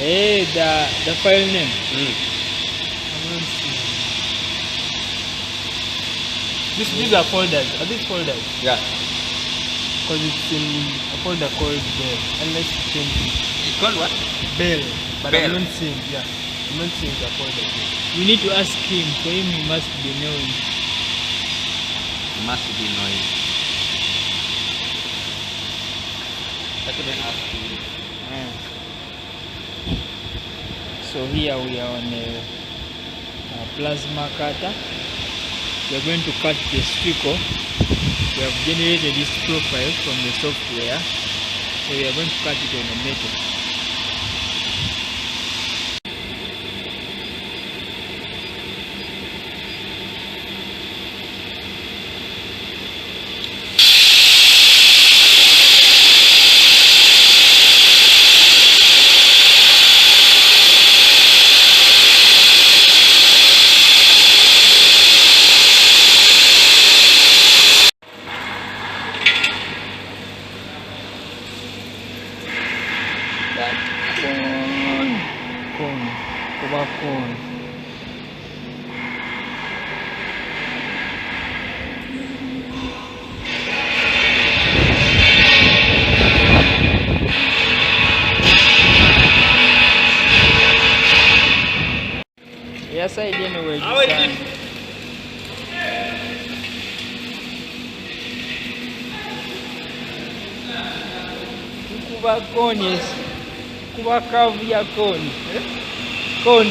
The file name. These are folders. Are these folders? Yeah. Because it's in a folder called Bell. Unless you change it. It's called what? Bell. But Bell. I'm not seeing. Yeah. I'm not seeing the folder. You need to ask him. For him, he must be knowing. Must be knowing. Let me ask you. So here we are on a plasma cutter. We are going to cut the sticker. We have generated this profile from the software. So we are going to cut it on a metal. Cone. Yes, I didn't know where you stand. Kuba cone, yes. Kuba carve ya cone. Cone.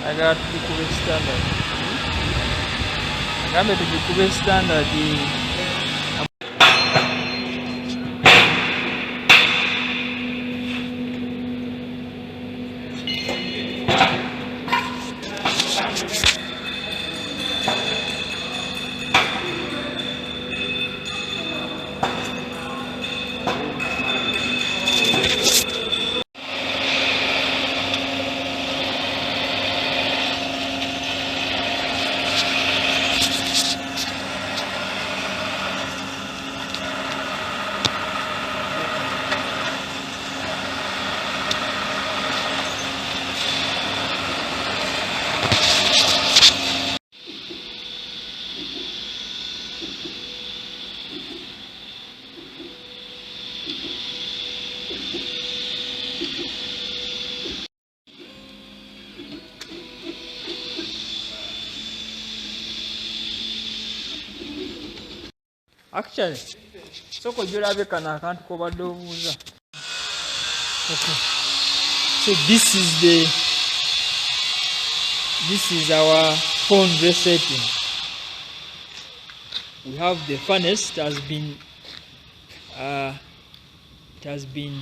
I got the Kuwait standard. I got the Kuwait standard. Actually, so could you have a can account cover those? Okay. So this is our phone resetting. We have the furnace that has been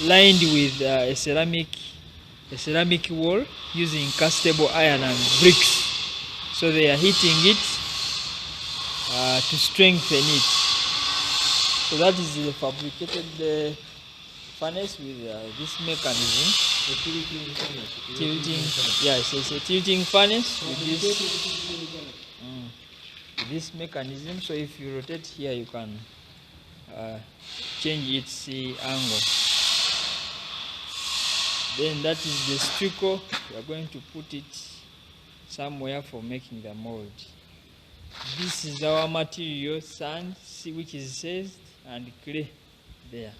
lined with a ceramic wall using castable iron and bricks. So they are heating it to strengthen it. So that is the fabricated furnace with this mechanism. Tilting, yes, it's a tilting furnace with this mechanism. So if you rotate here, you can change its angle. Then that is the stucco. We are going to put it somewhere for making the mold. This is our material, sand, which is seized, and clay there.